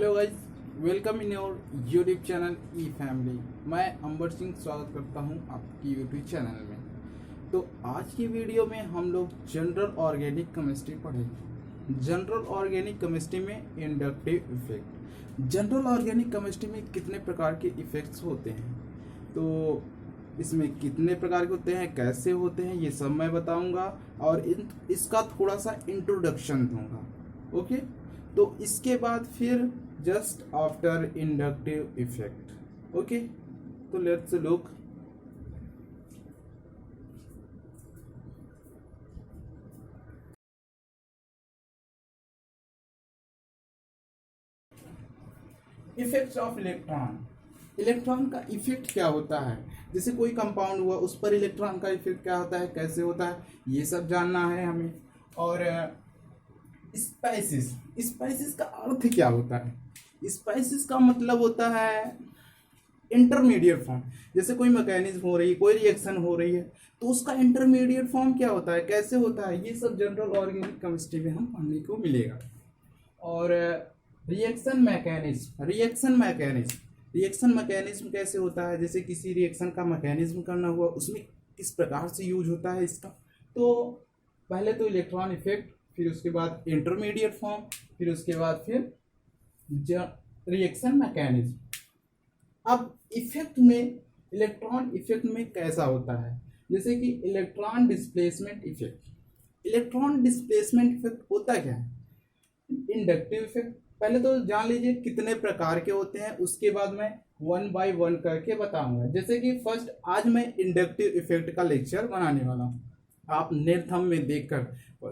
Hello guys, welcome in your YouTube channel E family. मैं अंबर सिंह स्वागत करता हूं आपकी यूट्यूब चैनल में। तो आज की वीडियो में हम लोग जनरल ऑर्गेनिक केमिस्ट्री पढ़ेंगे। जनरल ऑर्गेनिक केमिस्ट्री में inductive effect. General organic chemistry में कितने प्रकार के इफेक्ट्स होते हैं, तो इसमें कितने प्रकार के होते हैं, कैसे होते हैं, ये सब मैं बताऊंगा और इसका थोड़ा सा इंट्रोडक्शन दूंगा। ओके, तो इसके बाद फिर just after inductive effect. Okay, तो let's look. Effects of electron. Electron का इफेक्ट क्या होता है, जैसे कोई कंपाउंड हुआ उस पर इलेक्ट्रॉन का इफेक्ट क्या होता है, कैसे होता है, ये सब जानना है हमें। और स्पाइसिस, स्पाइसिस का अर्थ क्या होता है? स्पाइसिस का मतलब होता है इंटरमीडिएट फॉर्म। जैसे कोई मैकेनिज्म हो रही है, कोई रिएक्शन हो रही है, तो उसका इंटरमीडिएट फॉर्म क्या होता है, कैसे होता है, ये सब जनरल ऑर्गेनिक केमिस्ट्री में हम पढ़ने को मिलेगा। और रिएक्शन मैकेनिज्म, रिएक्शन मैकेनिज्म कैसे होता है, जैसे किसी रिएक्शन का मैकेनिज्म करना हुआ, उसमें किस प्रकार से यूज होता है इसका। तो पहले तो इलेक्ट्रॉन इफेक्ट, फिर उसके बाद इंटरमीडिएट फॉर्म, फिर उसके बाद फिर रिएक्शन मैकेनिज्म। अब इफेक्ट में, इलेक्ट्रॉन इफेक्ट में कैसा होता है, जैसे कि electron displacement effect. Electron displacement effect होता क्या है? Inductive effect. पहले तो जान लीजिए कितने प्रकार के होते हैं, उसके बाद मैं वन बाय वन करके बताऊंगा। जैसे कि फर्स्ट आज मैं इंडक्टिव इफेक्ट का लेक्चर बनाने वाला हूँ। आप नेट थंब में देखकर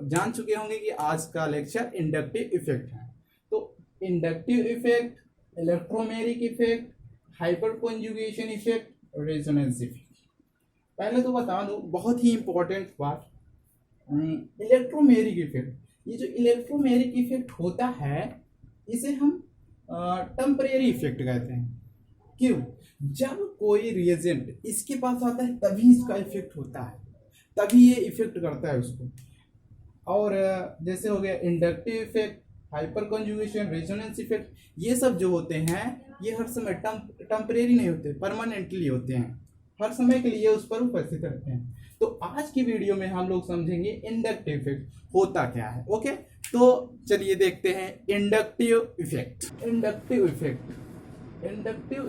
जान चुके होंगे कि आज का लेक्चर इंडक्टिव इफेक्ट है। तो inductive effect, electromeric effect, hyper conjugation effect, resonance effect. पहले तो बता दूं बहुत ही इंपॉर्टेंट बात, इलेक्ट्रोमेरिक इफेक्ट। ये जो इलेक्ट्रोमेरिक इफेक्ट होता है इसे हम टेम्परेरी इफेक्ट कहते हैं। क्यों? जब कोई रिएजेंट इसके पास आता है तभी इसका इफेक्ट होता है, तभी ये इफेक्ट करता है उसको। और जैसे हो गया inductive effect, hyper conjugation, resonance effect, ये सब जो होते हैं ये हर समय टेम्परेरी नहीं होते, परमानेंटली होते हैं, हर समय के लिए उस पर उपस्थित रहते हैं। तो आज की वीडियो में हम लोग समझेंगे इंडक्टिव इफेक्ट होता क्या है। ओके, तो चलिए देखते हैं inductive effect. Inductive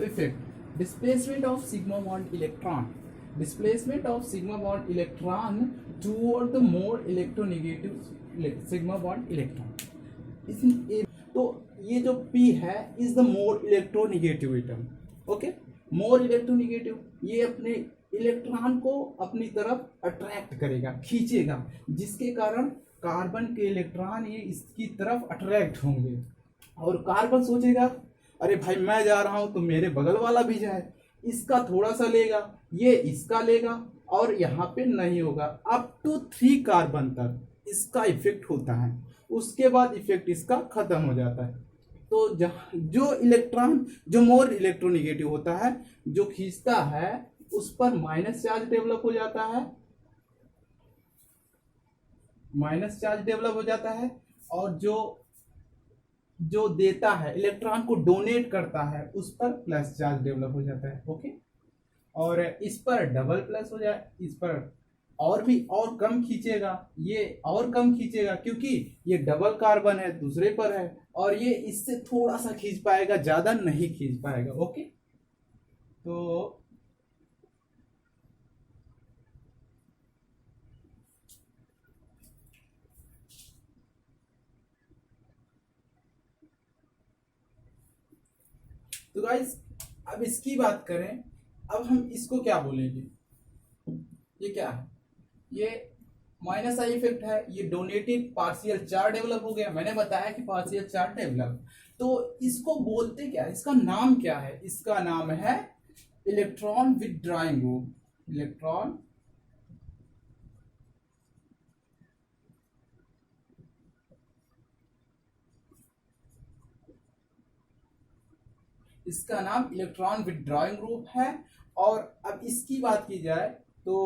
effect, displacement of sigma bond electron, displacement of sigma bond electron toward the more electronegative sigma bond electron. तो ये जो P है is the more electronegative atom. Okay, more electronegative, ये अपने इलेक्ट्रॉन को अपनी तरफ attract करेगा, खींचेगा, जिसके कारण कार्बन के इलेक्ट्रॉन ये इसकी तरफ अट्रैक्ट होंगे। और कार्बन सोचेगा अरे भाई मैं जा रहा हूं तो मेरे बगल वाला भी जाए, इसका थोड़ा सा लेगा, ये इसका लेगा, और यहाँ पे नहीं होगा। अप टू 3 कार्बन तक इसका इफेक्ट होता है, उसके बाद इफेक्ट इसका खत्म हो जाता है। तो जो इलेक्ट्रॉन जो मोर इलेक्ट्रोनेगेटिव होता है, जो खींचता है उस पर माइनस चार्ज डेवलप हो जाता है, और जो जो देता है इलेक्ट्रॉन को डोनेट करता है उस पर प्लस चार्ज डेवलप हो जाता है। ओके, और इस पर डबल प्लस हो जाए, इस पर और भी और कम खींचेगा, ये और कम खींचेगा क्योंकि ये डबल कार्बन है, दूसरे पर है, और ये इससे थोड़ा सा खींच पाएगा, ज्यादा नहीं खींच पाएगा। ओके, तो गाइस अब इसकी बात करें, अब हम इसको क्या बोलेंगे, ये क्या है, ये माइनस आई इफेक्ट है, ये डोनेटेड पार्शियल चार्ज डेवलप हो गया, मैंने बताया कि पार्शियल चार्ज डेवलप। तो इसको बोलते क्या है, इसका नाम क्या है, इसका नाम है इलेक्ट्रॉन विथड्रॉइंग ग्रुप। इलेक्ट्रॉन इसका नाम इलेक्ट्रॉन विथड्रॉइंग ग्रुप है। और अब इसकी बात की जाए तो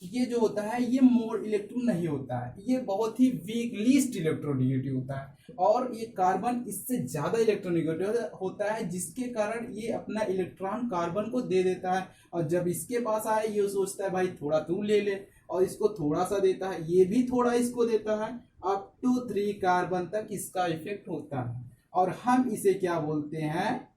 ये जो होता है ये मोर इलेक्ट्रॉन नहीं होता है, ये बहुत ही वीक लीस्ट इलेक्ट्रोनेगेटिव होता है, और ये कार्बन इससे ज्यादा इलेक्ट्रोनेगेटिव होता है, जिसके कारण ये अपना इलेक्ट्रॉन कार्बन को दे देता है, और जब इसके पास आए ये सोचता है भाई थोड़ा तू ले ले, और इसको थोड़ा सा देता है, ये भी थोड़ा इसको देता है, अप टू 3 कार्बन तक इसका इफेक्ट होता है, और हम इसे क्या बोलते हैं,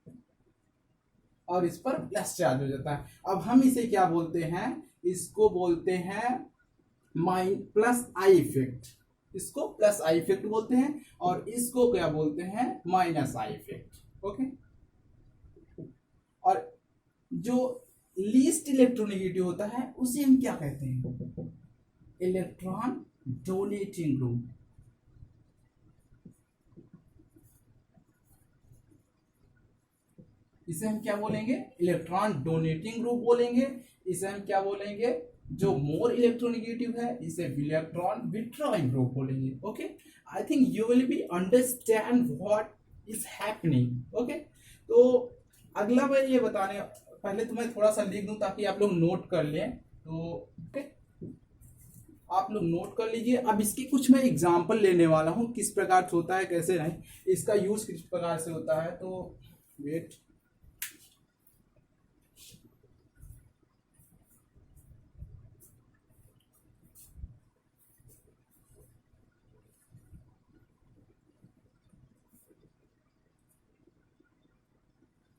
और इस पर प्लस चार्ज हो जाता है। अब हम इसे क्या बोलते हैं, इसको बोलते हैं प्लस आई इफेक्ट, इसको प्लस आई इफेक्ट बोलते हैं, और इसको क्या बोलते हैं, माइनस आई इफेक्ट। ओके, और जो लीस्ट इलेक्ट्रोनेगेटिव होता है उसे हम क्या कहते हैं, इलेक्ट्रॉन डोनेटिंग ग्रुप। इसे हम क्या बोलेंगे, इलेक्ट्रॉन डोनेटिंग ग्रुप बोलेंगे। इसे हम क्या बोलेंगे, जो मोर इलेक्ट्रोनेगेटिव है इसे इलेक्ट्रॉन विथड्रॉइंग ग्रुप बोलेंगे। Okay, I think you will be understand what is happening. Okay, तो अगला मैं ये बताने पहले तुम्हें थोड़ा सा लिख दूं ताकि आप लोग नोट कर लें। तो ओके, आप लोग नोट कर लीजिए। अब इसकी कुछ मैं एग्जांपल लेने वाला हूं, किस प्रकार से होता है, कैसे नहीं, इसका यूज किस प्रकार से होता है। तो वेट,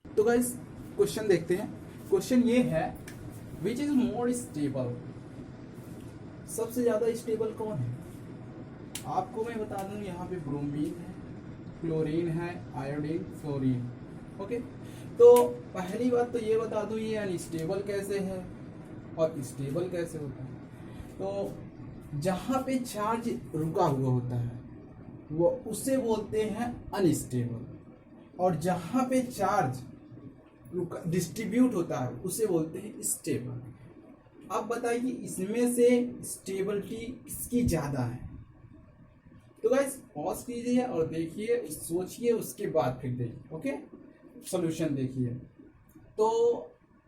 तो गाइस क्वेश्चन देखते हैं। क्वेश्चन ये है, विच इज मोर स्टेबल, सबसे ज्यादा स्टेबल कौन है। आपको मैं बता दूं, यहाँ पे ब्रोमीन है, क्लोरीन है, आयोडीन, फ्लोरीन। ओके, तो पहली बात तो ये बता दूं, ये अनस्टेबल कैसे है और स्टेबल कैसे होता है। तो जहाँ पे चार्ज रुका हुआ होता है वो उसे बोलते हैं अनस्टेबल, और जहाँ पे चार्ज डिस्ट्रीब्यूट होता है उसे बोलते हैं स्टेबल। अब बताइए इसमें से स्टेबिलिटी किसकी ज्यादा है। तो गाइस पॉज कीजिए और देखिए, सोचिए, उसके बाद फिर देखिए। ओके, सॉल्यूशन देखिए। तो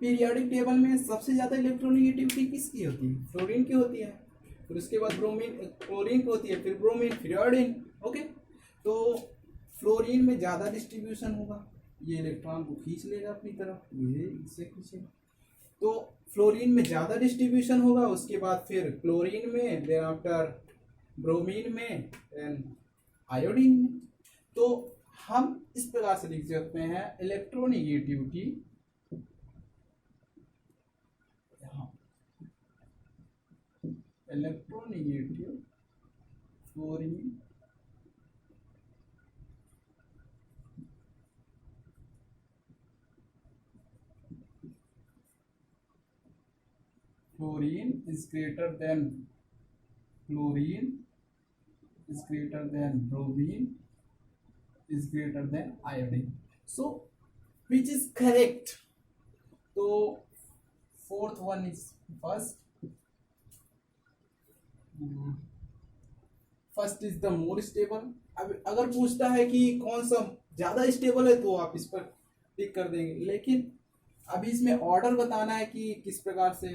पीरियोडिक टेबल में सबसे ज्यादा इलेक्ट्रोनेगेटिविटी किसकी होती है, फ्लोरीन की होती है, फिर उसके बाद ब्रोमीन, क्लोरीन की होती है, फिर ब्रोमीन, फिर आयोडीन। ओके, तो फ्लोरीन में ज्यादा डिस्ट्रीब्यूशन होगा, ये इलेक्ट्रॉन को खींच लेगा अपनी तरफ, ये इससे खींचेगा, तो फ्लोरीन में ज्यादा डिस्ट्रीब्यूशन होगा। उसके बाद फिर क्लोरीन में, देन आफ्टर ब्रोमीन में, देन आयोडीन में। तो हम इस प्रकार से लिख सकते हैं, electronegativity electronegative fluorine is greater than chlorine is greater than bromine is greater than iodine. So which is correct? तो fourth one is first is the more stable. अब अगर पूछता है कि कौन सा ज्यादा स्टेबल है तो आप इस पर टिक कर देंगे, लेकिन अभी इसमें ऑर्डर बताना है कि किस प्रकार से।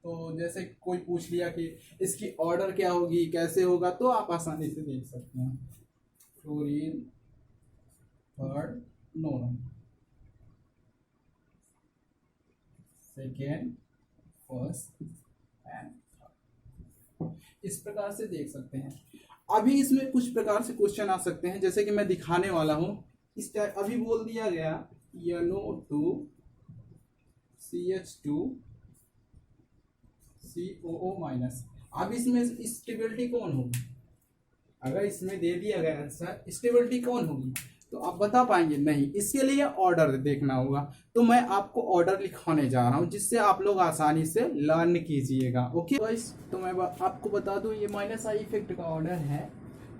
तो जैसे कोई पूछ लिया कि इसकी ऑर्डर क्या होगी, कैसे होगा, तो आप आसानी से देख सकते हैं। Fluorine third, known second, first and third, इस प्रकार से देख सकते हैं। अभी इसमें कुछ प्रकार से क्वेश्चन आ सकते हैं, जैसे कि मैं दिखाने वाला हूं। इस अभी बोल दिया गया NO2 CH2 COO माइनस। अब इसमें स्टेबिलिटी कौन होगी, अगर इसमें दे दिया गया आंसर स्टेबिलिटी कौन होगी, तो आप बता पाएंगे नहीं। इसके लिए ऑर्डर देखना होगा, तो मैं आपको ऑर्डर लिखाने जा रहा हूं जिससे आप लोग आसानी से लर्न कीजिएगा। ओके गाइस, तो मैं आपको बता दूं, ये माइनस आई इफेक्ट का ऑर्डर है,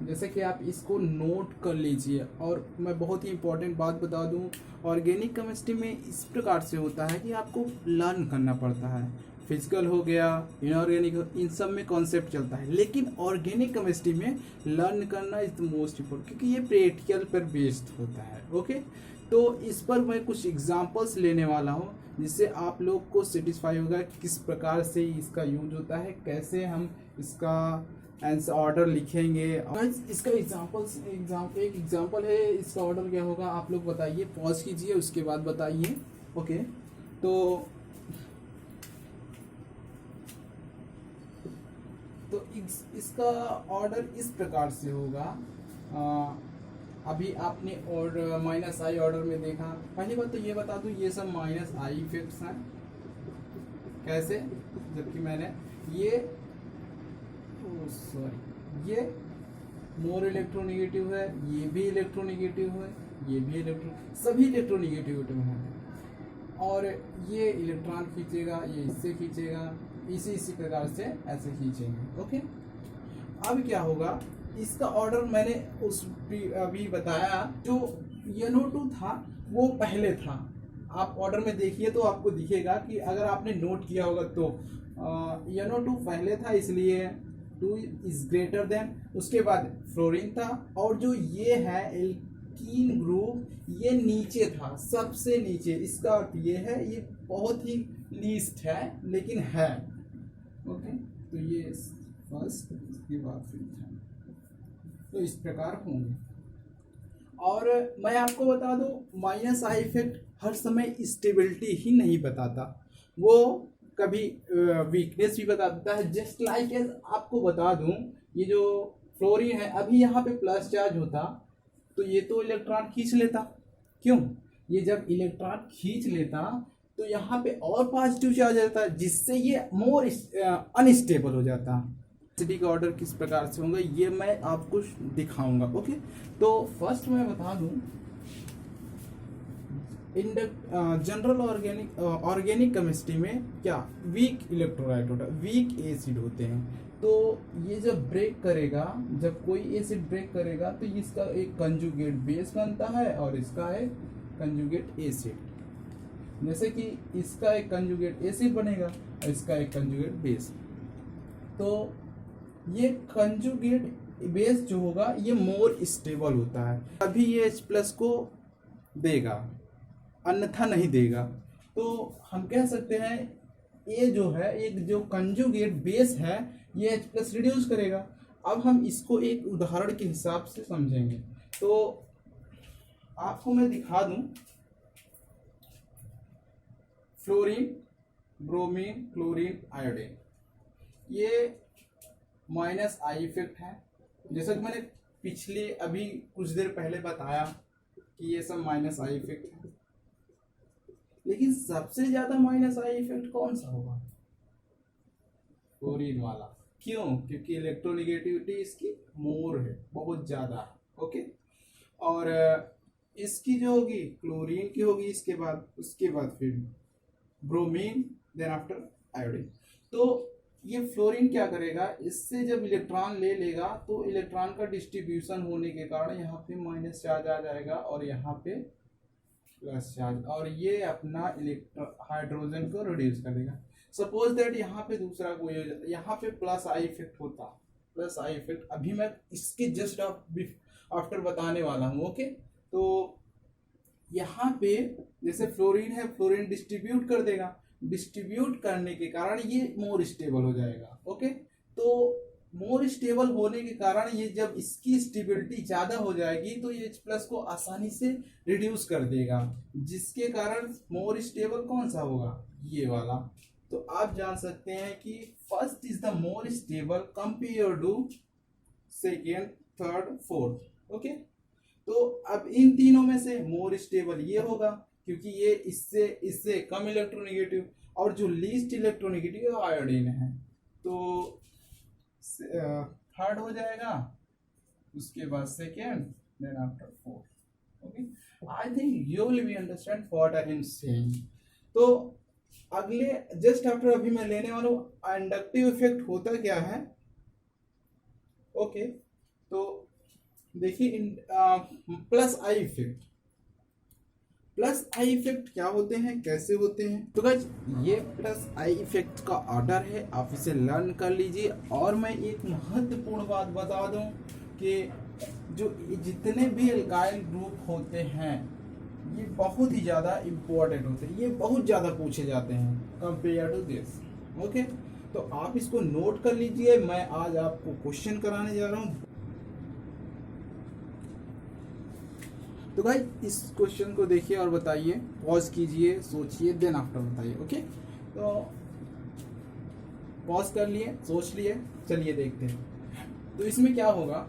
जैसे कि आप इसको नोट कर लीजिए। और मैं बहुत ही इंपॉर्टेंट बात बता दूं, ऑर्गेनिक केमिस्ट्री में इस प्रकार से होता है कि आपको लर्न करना पड़ता है। फिजिकल हो गया, इनऑर्गेनिक, इन सब में कॉन्सेप्ट चलता है, लेकिन ऑर्गेनिक केमिस्ट्री में लर्न करना इज द मोस्ट इम्पोर्टेंट, क्योंकि ये प्रैक्टिकल पर बेस्ड होता है। ओके, तो इस पर मैं कुछ एग्जांपल्स लेने वाला हूँ जिससे आप लोग को सेटिस्फाई होगा कि किस प्रकार से इसका यूज होता है, कैसे हम इसका आंसर ऑर्डर लिखेंगे। और इसका एक एग्जांपल है, इसका ऑर्डर क्या होगा आप लोग बताइए, पॉज कीजिए उसके बाद बताइए। ओके, तो इसका ऑर्डर इस प्रकार से होगा। अभी आपने और माइनस आई ऑर्डर में देखा। पहली बात तो ये बता दूं, ये सब माइनस आई इफेक्ट्स हैं। कैसे? जबकि मैंने ये ये मोर इलेक्ट्रोनेगेटिव है, ये भी इलेक्ट्रोनेगेटिव है, ये भी सभी इलेक्ट्रोनेगेटिविटी हैं, और ये इलेक्ट्रॉन खींचेगा, ये इससे खींचेगा, इसी प्रकार से ऐसे खींचेंगे। ओके, अब क्या होगा, इसका ऑर्डर मैंने अभी बताया। जो NO2 था वो पहले था। आप ऑर्डर में देखिए तो आपको दिखेगा कि अगर आपने नोट किया होगा तो NO2 पहले था, इसलिए 2 इज ग्रेटर देन। उसके बाद फ्लोरीन था, और जो ये है एल्कीन ग्रुप, ये नीचे था, सबसे नीचे। इसका अर्थ ये है ये बहुत ही लीस्ट है, लेकिन है। ओके, तो ये फर्स्ट, इसके बाद फिर था। तो इस प्रकार होंगे। और मैं आपको बता दूं, माइनस आई इफेक्ट हर समय स्टेबिलिटी ही नहीं बताता, वो कभी वीकनेस भी बता देता है। जस्ट लाइक एज आपको बता दूं, ये जो फ्लोरीन है, अभी यहाँ पे प्लस चार्ज होता तो ये तो इलेक्ट्रॉन खींच लेता। क्यों? ये जब इलेक्ट्रॉन खींच लेता तो यहाँ पे और पॉजिटिव चार्ज आता, जिससे ये मोर अनस्टेबल हो जाता। सिटी का ऑर्डर किस प्रकार से होगा ये मैं आपको दिखाऊंगा। ओके, तो फर्स्ट मैं बता दूं, जनरल ऑर्गेनिक केमिस्ट्री में क्या वीक इलेक्ट्रोलाइट होता है, वीक एसिड होते हैं। तो ये जब ब्रेक करेगा, जब कोई एसिड ब्रेक करेगा तो इसका एक कंजुगेट बेस बनता है और इसका एक कंजुगेट एसिड। जैसे कि इसका एक कंजुगेट एसिड बनेगा और इसका एक कंजुगेट बेस। तो ये कंजुगेट बेस जो होगा ये मोर स्टेबल होता है, अभी ये H+ को देगा, अन्यथा नहीं देगा। तो हम कह सकते हैं ये जो है, एक जो कंजुगेट बेस है, ये H+ रिड्यूस करेगा। अब हम इसको एक उदाहरण के हिसाब से समझेंगे। तो आपको मैं दिखा दूं, फ्लोरीन, ब्रोमीन, क्लोरीन, आयोडीन, ये माइनस आई इफेक्ट है। जैसा कि मैंने पिछले अभी कुछ देर पहले बताया कि ये सब माइनस आई इफेक्ट है, लेकिन सबसे ज्यादा माइनस आई इफेक्ट कौन सा होगा? क्लोरीन वाला। क्यों? क्योंकि इलेक्ट्रोनेगेटिविटी इसकी मोर है, बहुत ज्यादा है। ओके, और इसकी जो होगी क्लोरीन की होगी, उसके बाद फिर ब्रोमीन, देन आफ्टर आयोडीन। तो ये फ्लोरीन क्या करेगा, इससे जब इलेक्ट्रॉन ले लेगा तो इलेक्ट्रॉन का डिस्ट्रीब्यूशन होने के कारण यहाँ पे माइनस चार्ज आ जाएगा और यहाँ पे प्लस चार्ज, और ये अपना हाइड्रोजन को रिड्यूस कर देगा। सपोज दैट यहाँ पे दूसरा कोई, यहाँ पे प्लस आई इफेक्ट होता, प्लस आई इफेक्ट अभी मैं इसके जस्ट आफ्टर बताने वाला हूँ। ओके, तो यहाँ पे जैसे फ्लोरीन है, फ्लोरीन डिस्ट्रीब्यूट कर देगा, डिस्ट्रीब्यूट करने के कारण ये मोर स्टेबल हो जाएगा। ओके, तो मोर स्टेबल होने के कारण ये जब इसकी स्टेबिलिटी ज्यादा हो जाएगी तो ये H+ को आसानी से रिड्यूस कर देगा, जिसके कारण मोर स्टेबल कौन सा होगा? ये वाला। तो आप जान सकते हैं कि first is the more stable compare to second, third, fourth. Okay, तो अब इन तीनों में से मोर स्टेबल ये होगा, क्योंकि ये इससे कम इलेक्ट्रोनेगेटिव, और जो लीस्ट इलेक्ट्रोनेगेटिव आयोडीन है। तो थर्ड हो जाएगा, उसके बाद second, then after fourth. Okay, I think you will be understand what I am saying. तो अगले जस्ट आफ्टर अभी मैं लेने वाला हूँ इंडक्टिव इफेक्ट होता क्या है। ओके, तो देखिए plus I effect, plus I effect क्या होते हैं, कैसे होते हैं? तो गाइस ये प्लस आई इफेक्ट का ऑर्डर है, आप इसे लर्न कर लीजिए। और मैं एक महत्वपूर्ण बात बता दूं कि जो जितने भी एल्काइल ग्रुप होते हैं, ये बहुत ही ज़्यादा इम्पोर्टेंट होते हैं, ये बहुत ज़्यादा पूछे जाते हैं कंपेयर टू दिस। ओके, तो आप इसको नोट कर लीजिए, मैं आज आपको क्वेश्चन कराने जा रहा हूँ। तो भाई इस क्वेश्चन को देखिए और बताइए, पॉज कीजिए, सोचिए, देन आफ्टर बताइए। ओके, तो पॉज कर लिए, सोच लिए, चलिए देखते हैं। तो इसमें क्या होगा,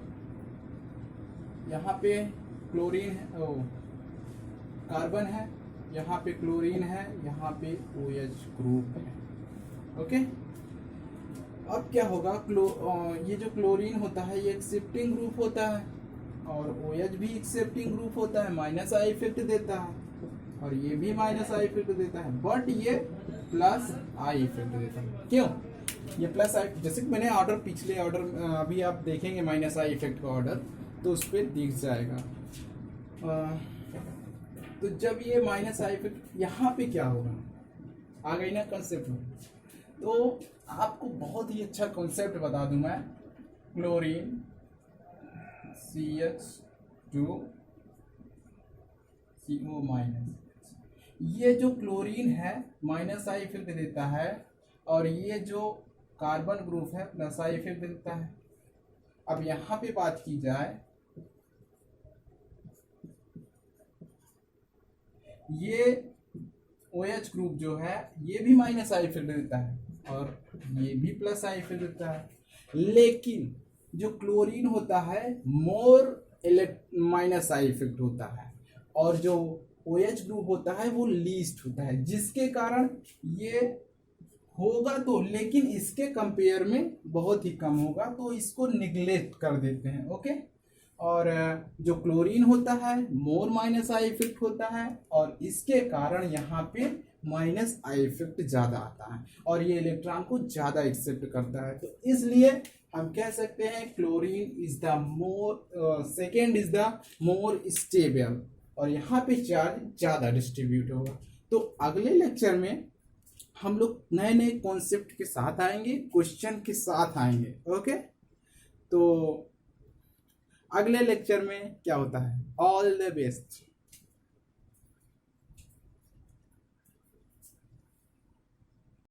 यहाँ पे क्लोरीन है, कार्बन है, यहाँ पे क्लोरीन है, यहाँ पे OH ग्रुप है। ओके, अब क्या होगा, ये जो क्लोरीन होता है ये एक्सेप्टिंग ग्रुप होता है, और OH भी एक्सेप्टिंग ग्रुप होता है, माइनस आई इफेक्ट देता है, और ये भी माइनस आई इफेक्ट देता है, बट ये प्लस आई इफेक्ट देता है। क्यों ये प्लस आई, जैसे कि मैंने ऑर्डर, पिछले ऑर्डर, अभी आप देखेंगे माइनस आई इफेक्ट का ऑर्डर, तो उस पर दिख जाएगा। तो जब ये माइनस आई इफेक्ट, यहाँ पे क्या होगा, आ गई ना कंसेप्ट में। तो आपको बहुत ही अच्छा कॉन्सेप्ट बता दूं मैं, क्लोरीन CH2CO माइनस, ये जो क्लोरीन है माइनस आई इफेक्ट देता है, और ये जो कार्बन ग्रुप है प्लस आई इफेक्ट देता है। अब यहाँ पे बात की जाए, ये OH ग्रुप जो है ये भी माइनस आई इफेक्ट देता है, और ये भी प्लस आई इफेक्ट देता है, लेकिन जो क्लोरीन होता है मोर माइनस आई इफेक्ट होता है, और जो OH ग्रुप होता है वो लीस्ट होता है, जिसके कारण ये होगा तो, लेकिन इसके कंपेयर में बहुत ही कम होगा, तो इसको निगलेक्ट कर देते हैं। ओके, और जो क्लोरीन होता है मोर माइनस आई इफेक्ट होता है, और इसके कारण यहाँ पे माइनस आई इफेक्ट ज़्यादा आता है, और ये इलेक्ट्रॉन को ज़्यादा एक्सेप्ट करता है। तो इसलिए हम कह सकते हैं chlorine is the more, second is the more stable, और यहाँ पे चार्ज ज़्यादा डिस्ट्रीब्यूट होगा। तो अगले लेक्चर में हम लोग नए नए कॉन्सेप्ट के साथ आएंगे, क्वेश्चन के साथ आएंगे। ओके, तो अगले लेक्चर में क्या होता है, ऑल द बेस्ट।